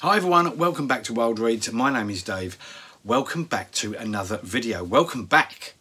Hi everyone, welcome back to Wilde Reads. My name is Dave. Welcome back to another video. Welcome back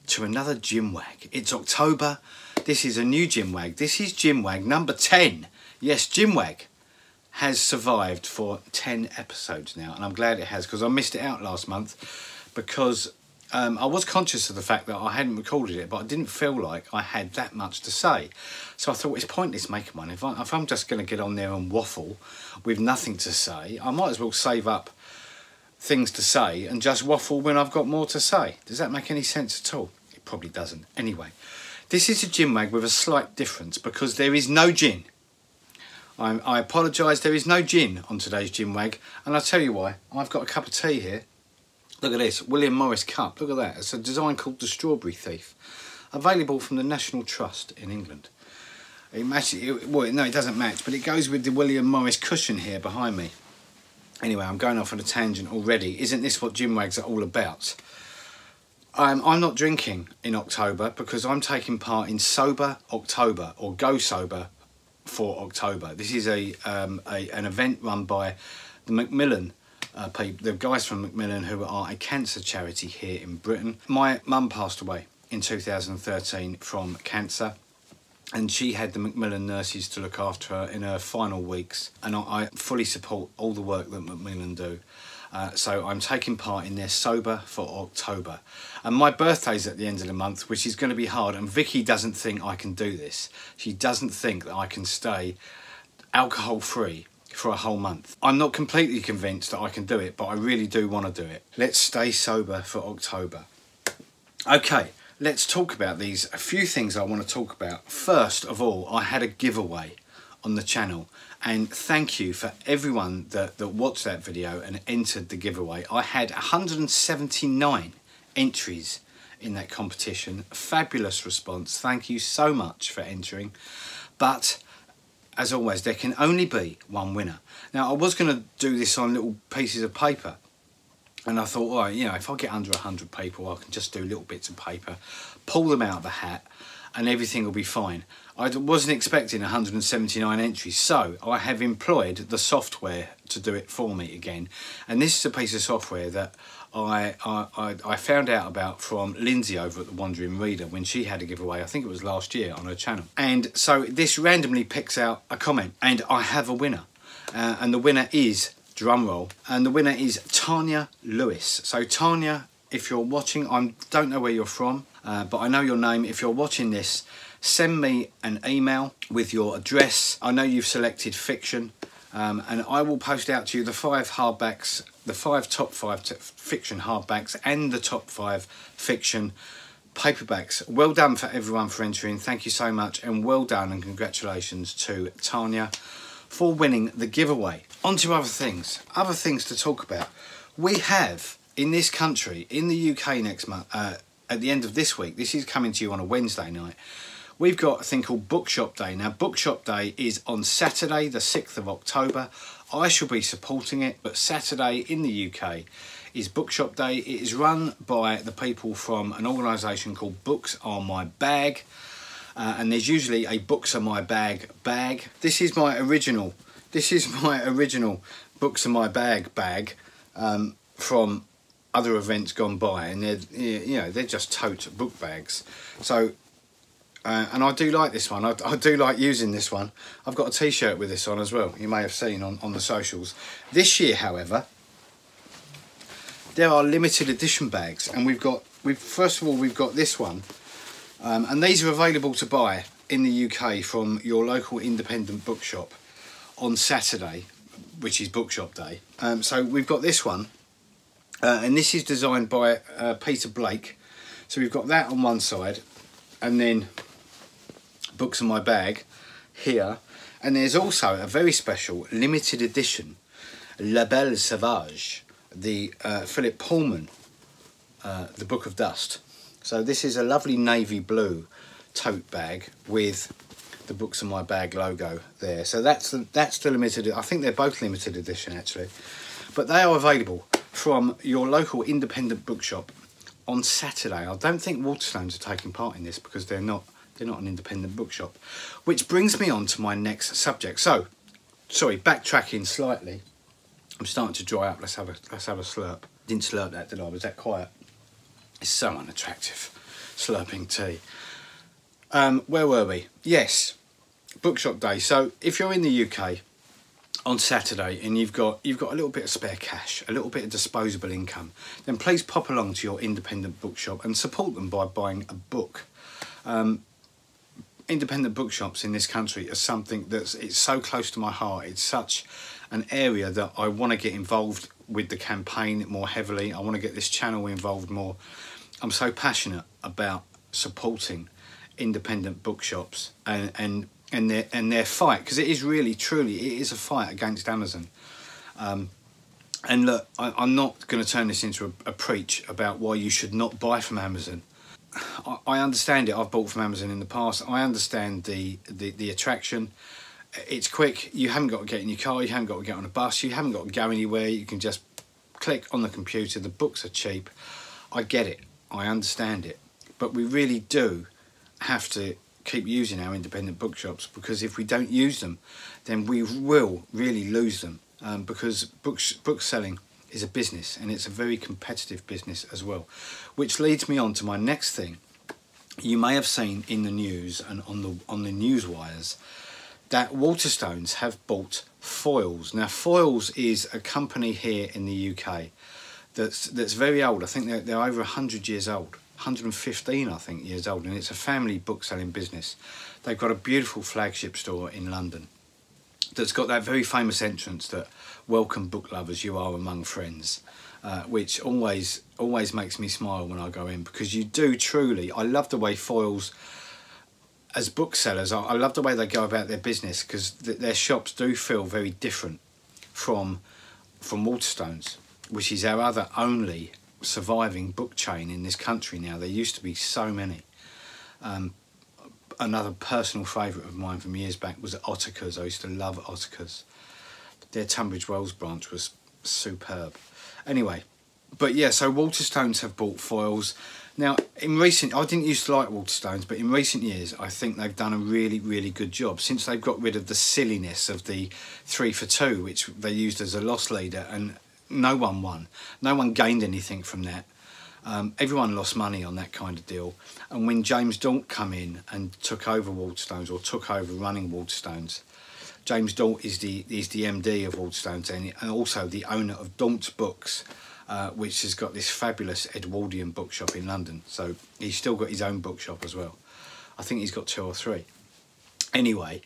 to another Ginwag. It's October. This is a new Ginwag. This is Ginwag number 10. Yes, Ginwag has survived for 10 episodes now, and I'm glad it has because I missed it out last month because I was conscious of the fact that I hadn't recorded it, but I didn't feel like I had that much to say. So I thought it's pointless making one. If I'm just going to get on there and waffle with nothing to say, I might as well save up things to say and just waffle when I've got more to say. Does that make any sense at all? It probably doesn't. Anyway, this is a Ginwag with a slight difference because there is no gin. I apologise, there is no gin on today's Ginwag, and I'll tell you why. I've got a cup of tea here. Look at this, William Morris cup, look at that. It's a design called the Strawberry Thief, available from the National Trust in England. It matches, well, no, it doesn't match, but it goes with the William Morris cushion here behind me. Anyway, I'm going off on a tangent already. Isn't this what Ginwags are all about? I'm not drinking in October because I'm taking part in Sober October, or Go Sober for October. This is an event run by the Macmillan people, the guys from Macmillan, who are a cancer charity here in Britain. My mum passed away in 2013 from cancer, and she had the Macmillan nurses to look after her in her final weeks, and I fully support all the work that Macmillan do. So I'm taking part in their Sober for October, and my birthday's at the end of the month, which is going to be hard, and Vicky doesn't think I can do this. She doesn't think that I can stay alcohol free for a whole month. I'm not completely convinced that I can do it, but I really do want to do it. Let's stay sober for October. Okay, let's talk about these. A few things I want to talk about. First of all, I had a giveaway on the channel, and thank you for everyone that watched that video and entered the giveaway. I had 179 entries in that competition. Fabulous response. Thank you so much for entering. But as always, there can only be one winner. Now, I was going to do this on little pieces of paper, and I thought, all right, you know, if I get under 100 people, I can just do little bits of paper, pull them out of the hat, and everything will be fine. I wasn't expecting 179 entries, so I have employed the software to do it for me again. And this is a piece of software that I found out about from Lindsay over at the Wandering Reader when she had a giveaway. I think it was last year on her channel. And so this randomly picks out a comment, and I have a winner. And the winner is, drum roll, and the winner is Tanya Lewis. So Tanya, if you're watching, I don't know where you're from, but I know your name. If you're watching this, send me an email with your address. I know you've selected fiction, and I will post out to you the 5 hardbacks, the top 5 fiction hardbacks, and the top 5 fiction paperbacks. Well done for everyone for entering. Thank you so much, and well done and congratulations to Tanya for winning the giveaway. On to other things to talk about. We have in this country, in the UK next month, at the end of this week, this is coming to you on a Wednesday night, we've got a thing called Bookshop Day. Now, Bookshop Day is on Saturday, the 6th of October. I shall be supporting it, but Saturday in the UK is Bookshop Day. It is run by the people from an organisation called Books Are My Bag, and there's usually a Books Are My Bag bag. This is my original Books Are My Bag from other events gone by, and they're just tote book bags. So and I do like this one. I do like using this one. I've got a t-shirt with this on as well, you may have seen on the socials. This year, however, there are limited edition bags, and first of all we've got this one, and these are available to buy in the UK from your local independent bookshop on Saturday, which is Bookshop Day. So we've got this one, and this is designed by Peter Blake. So we've got that on one side, and then Books in My Bag here, and there's also a very special limited edition La Belle Sauvage, the Philip Pullman, The Book of Dust. So this is a lovely navy blue tote bag with the Books in My Bag logo there. So that's the limited. I think they're both limited edition actually, but they are available from your local independent bookshop on Saturday. I don't think Waterstones are taking part in this because they're not an independent bookshop. Which brings me on to my next subject. So, sorry, backtracking slightly. I'm starting to dry up. Let's have a slurp. Didn't slurp that, did I? Was that quiet? It's so unattractive, slurping tea. Where were we? Yes, Bookshop Day. So if you're in the UK on Saturday and you've got a little bit of spare cash, a little bit of disposable income, then please pop along to your independent bookshop and support them by buying a book. Independent bookshops in this country are something it's so close to my heart. It's such an area that I want to get involved with the campaign more heavily. I want to get this channel involved more. I'm so passionate about supporting independent bookshops and their fight, because it is really truly it is a fight against Amazon. And look, I'm not going to turn this into a preach about why you should not buy from Amazon. I understand it. I've bought from Amazon in the past. I understand the attraction. It's quick. You haven't got to get in your car. You haven't got to get on a bus. You haven't got to go anywhere. You can just click on the computer. The books are cheap. I get it. I understand it. But we really do have to keep using our independent bookshops, because if we don't use them, then we will really lose them. Because book selling is a business, and it's a very competitive business as well, which leads me on to my next thing. You may have seen in the news and on the news wires that Waterstones have bought Foyles. Now Foyles is a company here in the UK that's very old. I think they're over 100 years old, 115 I think years old, and it's a family book selling business. They've got a beautiful flagship store in London that's got that very famous entrance that "Welcome book lovers, you are among friends," which always makes me smile when I go in, because you do truly. I love the way Foyles, as booksellers, I love the way they go about their business, because their shops do feel very different from Waterstones, which is our other only surviving book chain in this country now. There used to be so many. Another personal favourite of mine from years back was Ottakers. I used to love Ottakers. Their Tunbridge Wells branch was superb. Anyway, but yeah, so Waterstones have bought Foyles. Now, I didn't used to like Waterstones, but in recent years, I think they've done a really, really good job, since they've got rid of the silliness of the 3 for 2, which they used as a loss leader, and no one won. No one gained anything from that. Everyone lost money on that kind of deal. And when James Daunt come in and took over Waterstones, or took over running Waterstones, James Daunt is the MD of Waterstones, and also the owner of Daunt's Books, which has got this fabulous Edwardian bookshop in London. So he's still got his own bookshop as well. I think he's got 2 or 3. Anyway,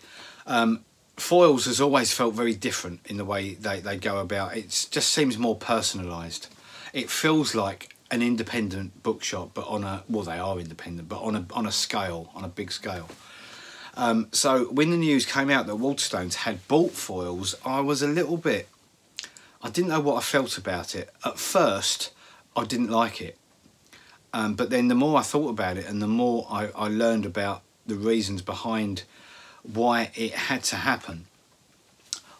Foyles has always felt very different in the way they go about it. It just seems more personalised. It feels like an independent bookshop, but they are independent, but on a scale, on a big scale. So when the news came out that Waterstones had bought Foyles, I didn't know what I felt about it. At first, I didn't like it. But then the more I thought about it, and the more I learned about the reasons behind why it had to happen,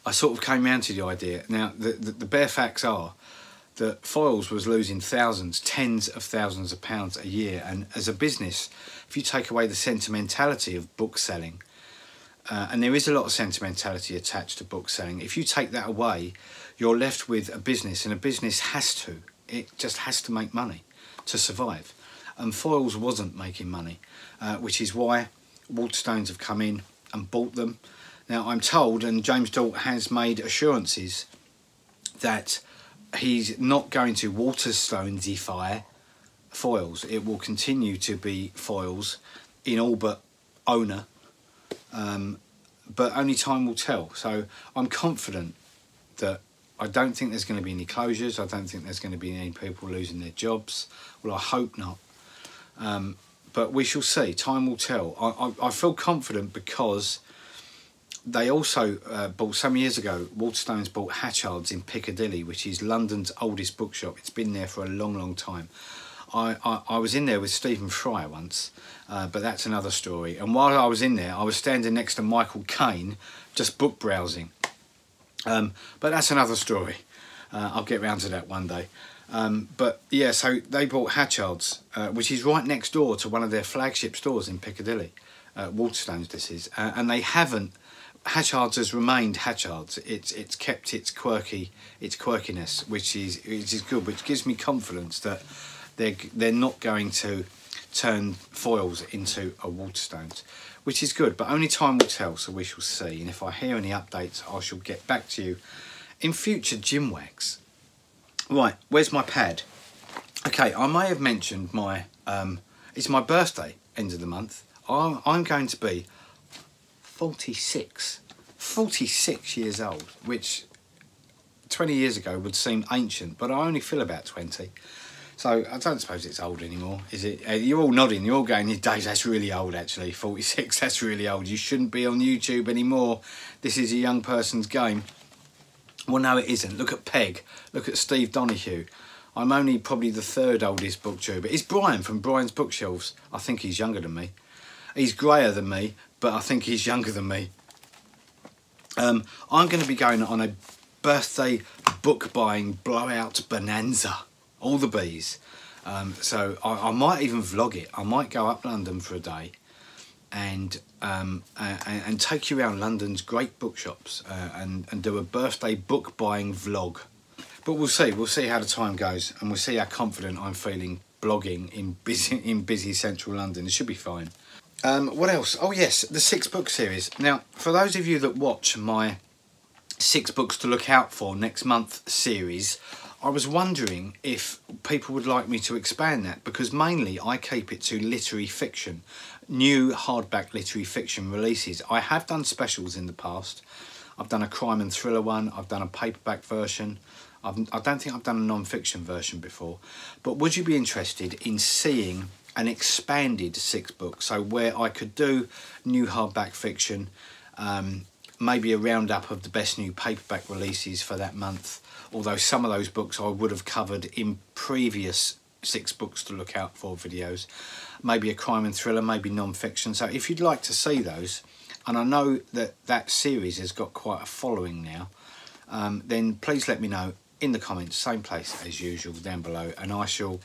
I sort of came round to the idea. Now, the bare facts are that Foyles was losing tens of thousands of pounds a year, and as a business, if you take away the sentimentality of book selling, and there is a lot of sentimentality attached to book selling, if you take that away, you're left with a business, and a business just has to make money to survive. And Foyles wasn't making money, which is why Waterstones have come in and bought them. Now I'm told, and James Daunt has made assurances, that he's not going to Waterstonesify Foyles. It will continue to be Foyles in all but owner, but only time will tell. So I'm confident that I don't think there's going to be any closures. I don't think there's going to be any people losing their jobs. Well, I hope not. But we shall see. Time will tell. I feel confident because they also bought, some years ago, Waterstones bought Hatchard's in Piccadilly, which is London's oldest bookshop. It's been there for a long, long time. I was in there with Stephen Fry once, but that's another story. And while I was in there, I was standing next to Michael Caine, just book browsing. But that's another story. I'll get round to that one day. But yeah, so they bought Hatchard's, which is right next door to one of their flagship stores in Piccadilly. Waterstones this is, and they haven't Hatchards has remained Hatchards. It's kept its quirkiness, which is good, which gives me confidence that they're not going to turn Foyles into a Waterstones, which is good, but only time will tell, so we shall see. And if I hear any updates, I shall get back to you in future Ginwags. Right, where's my pad? Okay, I may have mentioned my it's my birthday end of the month. I'm going to be 46 years old, which 20 years ago would seem ancient, but I only feel about 20. So I don't suppose it's old anymore, is it? You're all nodding, you're all going, Dave, that's really old actually, 46, that's really old. You shouldn't be on YouTube anymore. This is a young person's game. Well, no, it isn't. Look at Peg, look at Steve Donahue. I'm only probably the third oldest booktuber. It's Brian from Brian's Bookshelves. I think he's younger than me. He's greyer than me, but I think he's younger than me. I'm going to be going on a birthday book buying blowout bonanza. All the bees. So I might even vlog it. I might go up London for a day and take you around London's great bookshops and do a birthday book buying vlog. But we'll see how the time goes, and we'll see how confident I'm feeling blogging in busy central London. It should be fine. What else? Oh yes, the 6 book series. Now, for those of you that watch my 6 books to look out for next month series, I was wondering if people would like me to expand that, because mainly I keep it to literary fiction, new hardback literary fiction releases. I have done specials in the past. I've done a crime and thriller one, I've done a paperback version. I don't think I've done a non-fiction version before. But would you be interested in seeing an expanded 6 books, so where I could do new hardback fiction, maybe a roundup of the best new paperback releases for that month, although some of those books I would have covered in previous 6 books to look out for videos, maybe a crime and thriller, maybe non-fiction. So if you'd like to see those, and I know that that series has got quite a following now, then please let me know in the comments, same place as usual down below, and I shall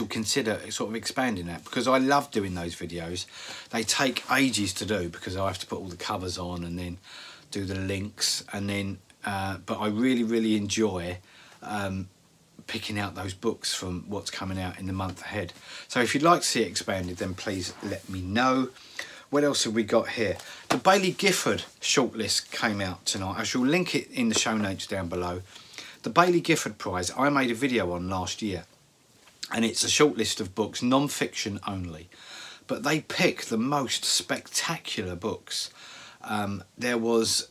consider sort of expanding that, because I love doing those videos. They take ages to do because I have to put all the covers on and then do the links, and then but I really enjoy picking out those books from what's coming out in the month ahead. So if you'd like to see it expanded, then please let me know. What else have we got here? The Baillie Gifford shortlist came out tonight. I shall link it in the show notes down below. The Baillie Gifford Prize, I made a video on last year, and it's a shortlist of books, non-fiction only, but they pick the most spectacular books. There was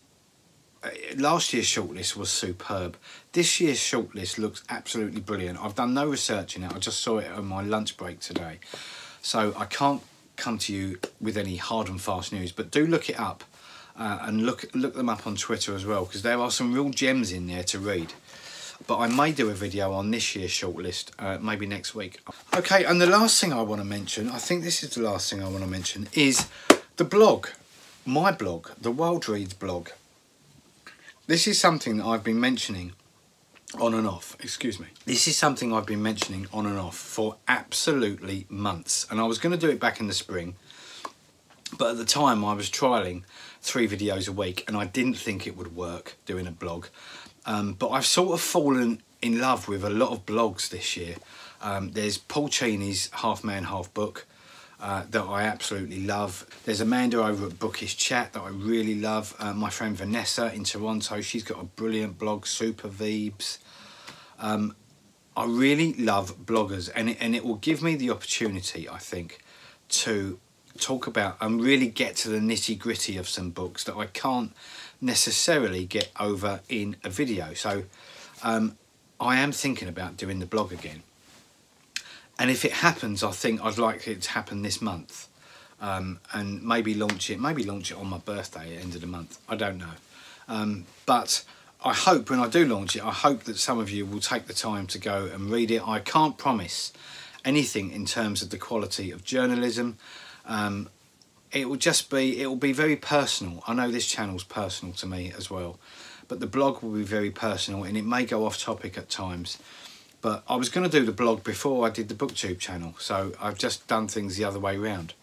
last year's shortlist was superb. This year's shortlist looks absolutely brilliant. I've done no research in it. I just saw it on my lunch break today, so I can't come to you with any hard and fast news, but do look it up and look them up on Twitter as well, because there are some real gems in there to read. But I may do a video on this year's shortlist maybe next week. Okay, and the last thing I want to mention, I think this is the last thing I want to mention, is the blog, my blog, the Wilde Reads blog. This is something that I've been mentioning on and off, excuse me. This is something I've been mentioning on and off for absolutely months, and I was going to do it back in the spring, but at the time I was trialling 3 videos a week and I didn't think it would work doing a blog. But I've sort of fallen in love with a lot of blogs this year. There's Paul Cheney's Half Man Half Book that I absolutely love. There's Amanda over at Bookish Chat that I really love. My friend Vanessa in Toronto, she's got a brilliant blog, Super Veebs. I really love bloggers, and it will give me the opportunity, I think, to talk about and really get to the nitty-gritty of some books that I can't necessarily get over in a video. So I am thinking about doing the blog again, and if it happens, I think I'd like it to happen this month, and maybe launch it on my birthday at the end of the month. I don't know, but I hope when I do launch it, I hope that some of you will take the time to go and read it. I can't promise anything in terms of the quality of journalism. It will be very personal. I know this channel's personal to me as well, but the blog will be very personal, and it may go off topic at times. But I was going to do the blog before I did the BookTube channel, so I've just done things the other way round.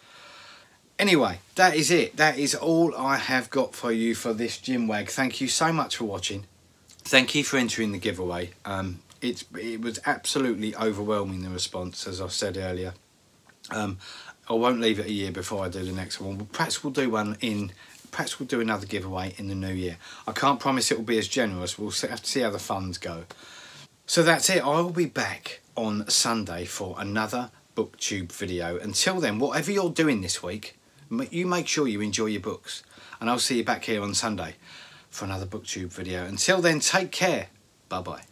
Anyway, that is it. That is all I have got for you for this Ginwag. Thank you so much for watching. Thank you for entering the giveaway. It was absolutely overwhelming, the response, as I said earlier. I won't leave it a year before I do the next one. Perhaps we'll do another giveaway in the new year. I can't promise it will be as generous. We'll have to see how the funds go. So that's it. I will be back on Sunday for another BookTube video. Until then, whatever you're doing this week, you make sure you enjoy your books. And I'll see you back here on Sunday for another BookTube video. Until then, take care. Bye-bye.